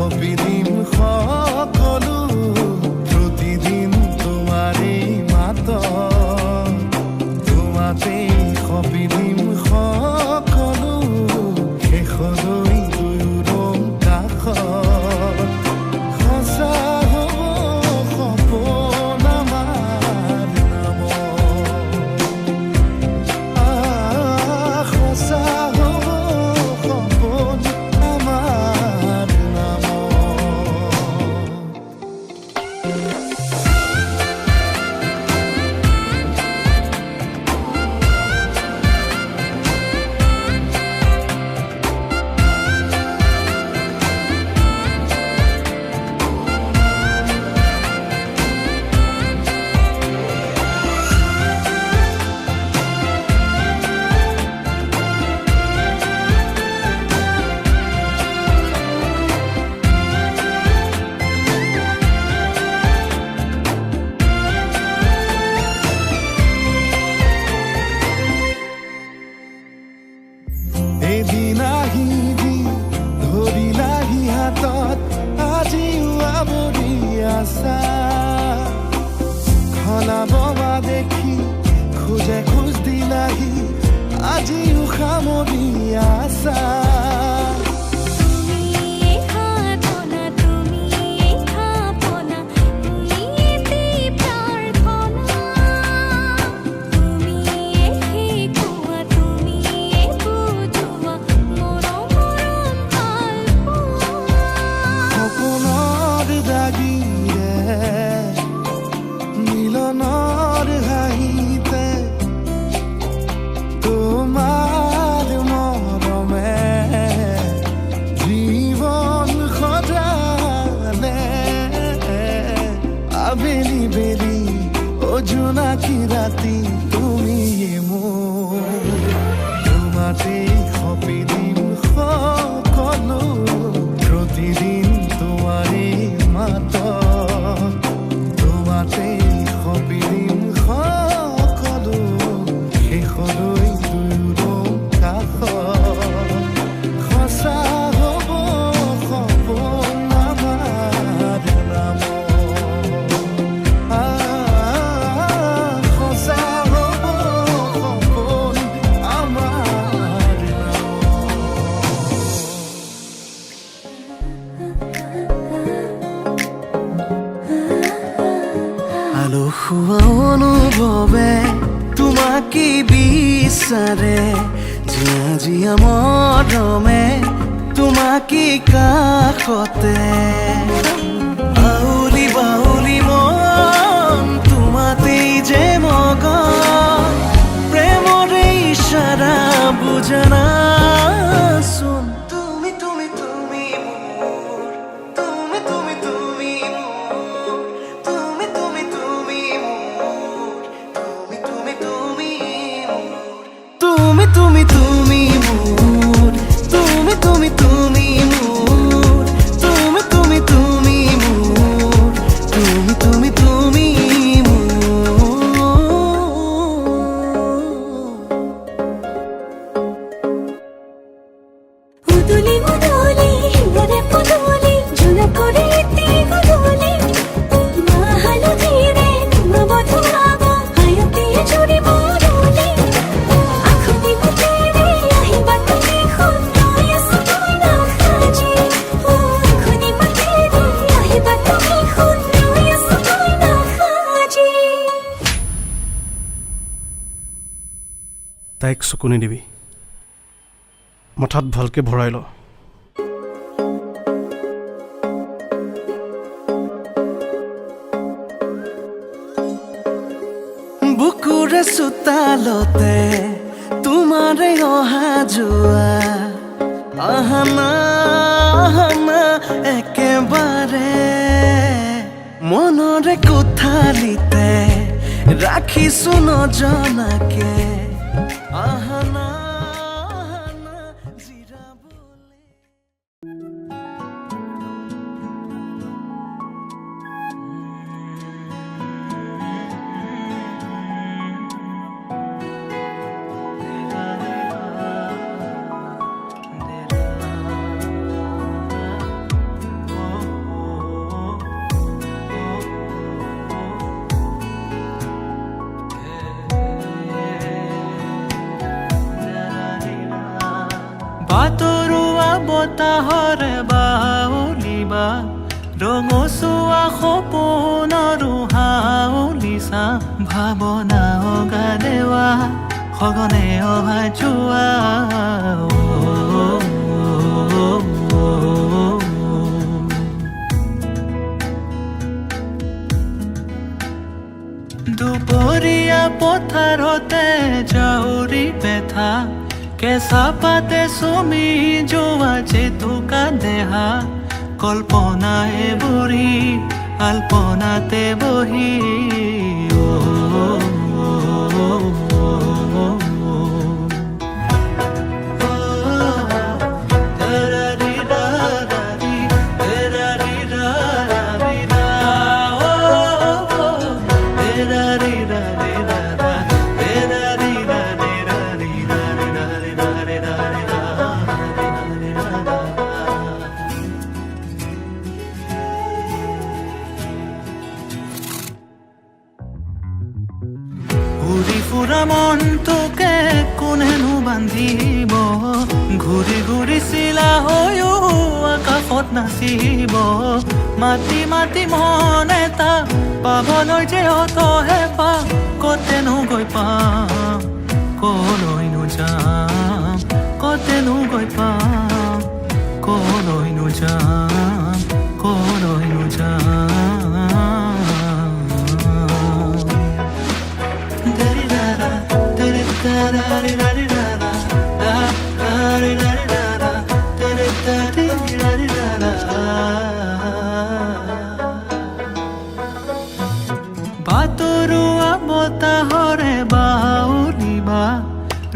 সপিদিম সকলো প্ৰতিদিন তোমাৰেই মাত তোমাতেই সপিদিম সকলো শেষলৈ দুয়োৰম কাষত সঁচা হ'ব সপোন আমাৰ নামত সঁচা হ'ব সপোন আমাৰ এদিন আহিবি ধৰিলাহি হাতত আজিও আৱৰি আছা খলাব দেখি খোজে খোজ দিলাহি আজিও সামৰি আছা মিলনৰ হাঁহিতে তোমাৰ মৰমে জীৱন সজালে আবেলি বেলি অজোনাকি ৰাতি তুমি মোৰ তোমাতেই সপিদিম সকলো প্ৰতিদিন তোমাৰেই মাত তোমাতেই সপিদিম সকলো শেষলৈ দুয়োৰম কাষত সঁচা হ'ব সপোন আমাৰ নামত সঁচা হ'ব সপোন আমাৰ আলসুৱা অনুভৱে তোমাকে বিচাৰে জিয়া মৰমে তোমাকে কাষতে আউলি বাউলি মন তোমাতেই যে মগন প্ৰেমৰে ইশাৰা বুজনাচোন তুমি তুমি তুমি মোৰ তুমি তুমি তুমি মোৰ তুমি তুমি তুমি মোৰ তুমি তুমি তুমি মোৰ তুমি তুমি তুমি মোৰ তুমি তুমি তুমি মোৰ তুমি তুমি তুমি মোৰ তুমি তুমি তুমি উদুলি উদুলি হিঙ্গরে পদুলি ঝুনা করে ইতি গুদুলি মাহালো ধীরে তোমা বধুয়াব হায়তিয়ে চুরি মরুলি আখুনি বুটেরে আহিবা তুমি খুন্নয় সতই না খাজি আখুনি বুটেরে আহিবা তুমি খুন্নয় সতই না খাজি তাইক চকু নিদিবি মাথাত ভালকে ভৰাই ল বুকুৰে চোতালতে তোমাৰে অহা যোৱা আহানা আহানা একেবাৰে মনৰে কোঠালিতে ৰাখিছো নজনাকে আহানা আহানা জিৰাবলৈ ৰঙচুৱা সপোনৰো হাউলিছা ভাৱনা অগা দেৱা সঘনে অহা যোৱা দুপৰীয়া পথাৰতে জাউৰি পেথা কেঁচা পাতে চুমি যোৱা জেতুকা দেহা কল্পনায়ে বুঢ়ী আল্পনাতে বহি ঘূৰি ফুৰা মনটোকে কোনেনো বান্ধিব ঘূৰি ঘূৰি চিলা হৈও আকাশত নাচিব মাতি মাতি মন এটা পাবলৈ যে অত হেঁপাহ কতেনো গৈ পাম কলৈনো যাম কতেনো গৈ পাম কলৈনো যাম কলৈনো যাম বাতৰুৱা বতাহৰে বাউলিবা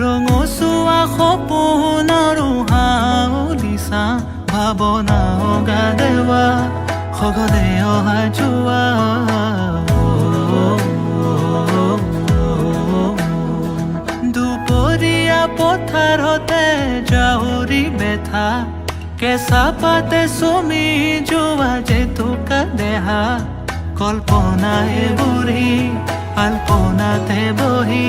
ৰঙচুৱা সপোনৰো হাউলিছা ভাৱনা অগা দেৱা সঘনে অহা যোৱা দুপৰীয়া পথাৰতে জাউৰি বেথা কেঁচা পাতে চুমি যোৱা জেতুকা দেহা কল্পনায়ে বুঢ়ী আল্পনাতে বহি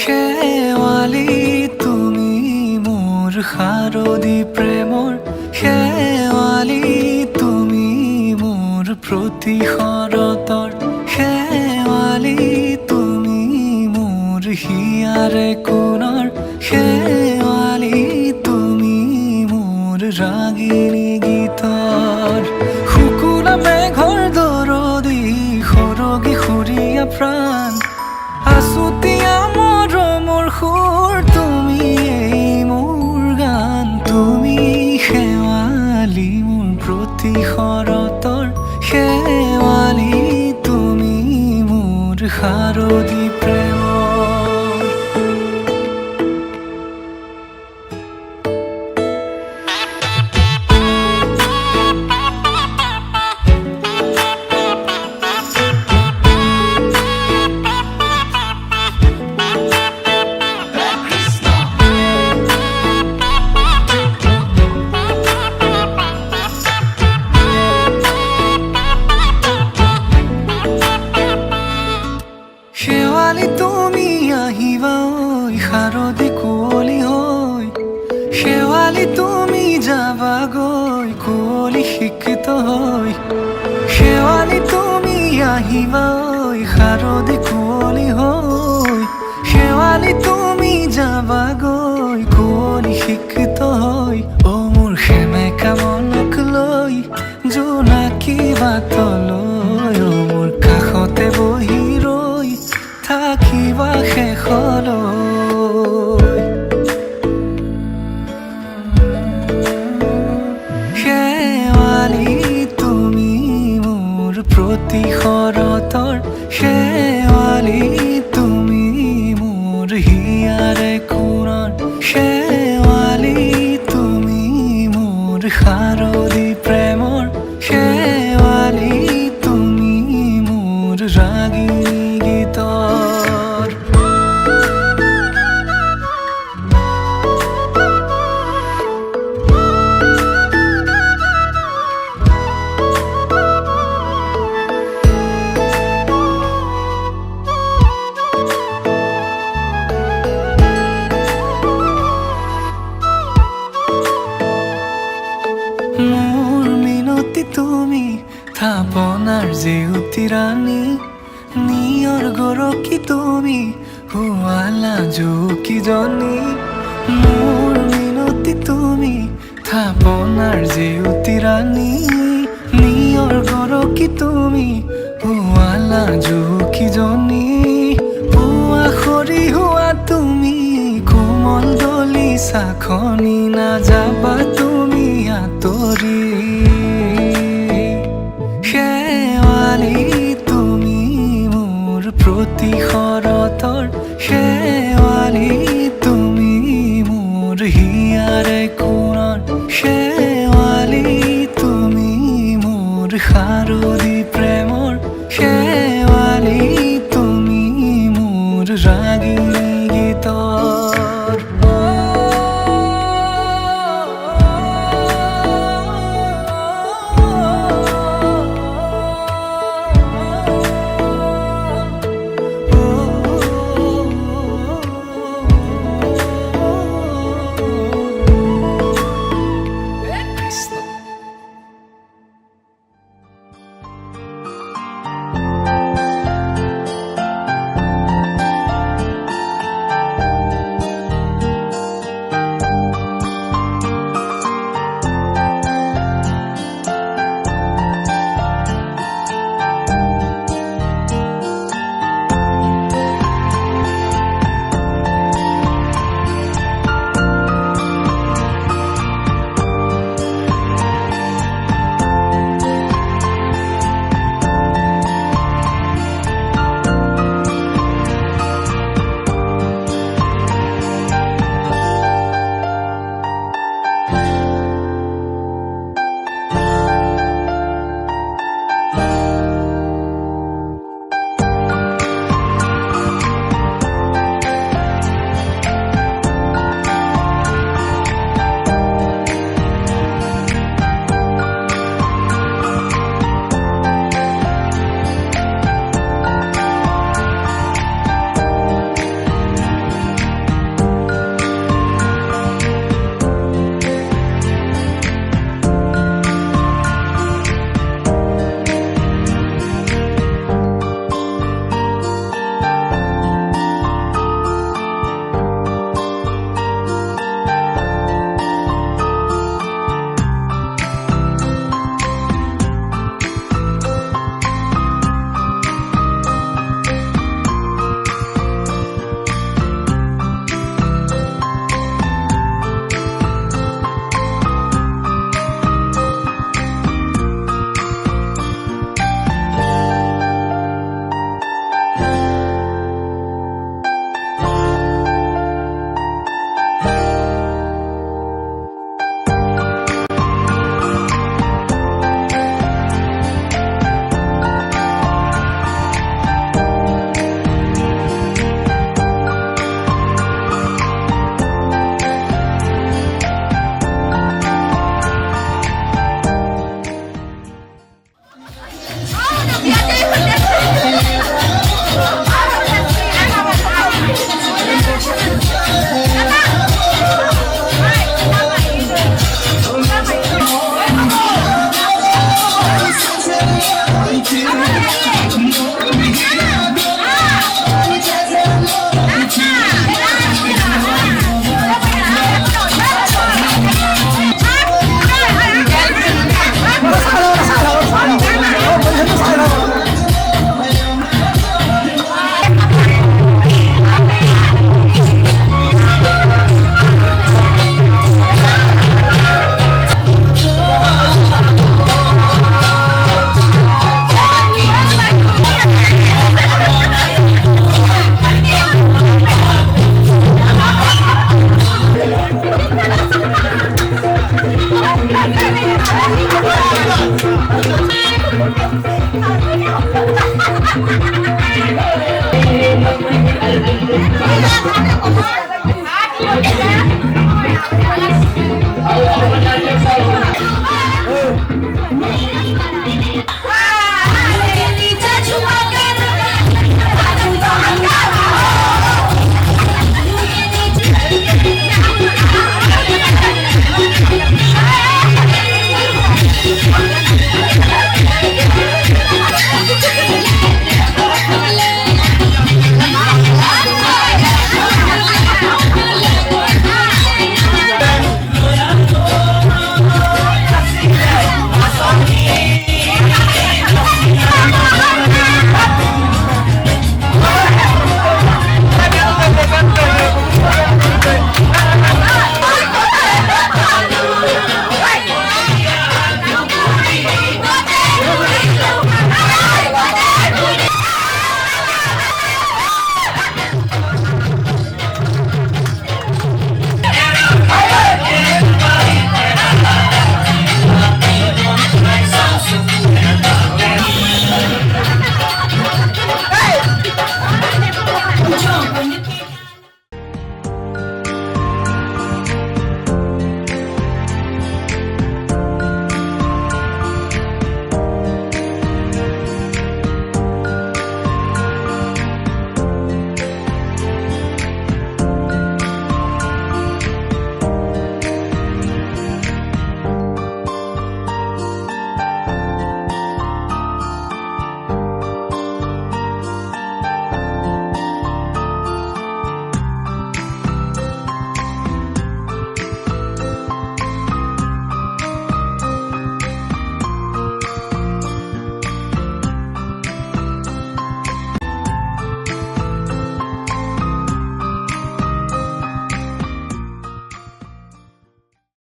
শেৱালি তুমি মোৰ শাৰদী প্ৰেমৰ শেৱালি তুমি মোৰ প্ৰতি শৰতৰ শেৱালি তুমি মোৰ হিয়াৰে কোণৰ শেৱালি তুমি মোৰ ৰাগিনী গীতৰ শুকুলা মেঘৰ দৰদি সৰগী সুৰীয়া প্ৰাণ আছুতীয়া মৰমৰ সুৰ তুমি মোৰ গান তুমি শেৱালি মোৰ প্ৰতি শৰতৰ শেৱালি তুমি মোৰ শাৰদী প্ৰেমৰ শেৱালি তুমি আহিবা ঐ শাৰদী কুঁৱলী হৈ শেৱালি তুমি যাবাগৈ কুঁৱলী শিক্ষিত হৈ শেৱালি তুমি আহিবা ঐ শাৰদী কুঁৱলী হৈ শেৱালি তুমি যাবাগৈ কুঁৱলী শিক্ষিত হৈ অ মোৰ সেমেকা মনক লৈ জোনাকী বাটলৈ অ মোৰ কাষতে বহি ৰৈ থাকিবা শেষলৈ প্ৰতিশৰতৰ শেৱালি তুমি মোৰ হিয়াৰে কোণৰ শেৱালি তুমি মোৰ শাৰদী প্ৰেমৰ শেৱালি তুমি মোৰ ৰাগিনী গীতৰ মোৰ মিনতি তুমি থাপনাৰ জেউতি ৰাণী নিয়ৰ গৰকী তুমি শুৱালা জুকিজনী মোৰ মিনতি তুমি থাপনাৰ জেউতি ৰাণী নিয়ৰ গৰকী তুমি শুৱালা জুকিজনী পুৱা খৰি হোৱা তুমি কোমল দলি চাখনি নাযাবা তুমি আঁতৰি শেৱালি তুমি মোৰ প্ৰতিশৰতৰ শেৱালি তুমি মোৰ হিয়াৰে কোণৰ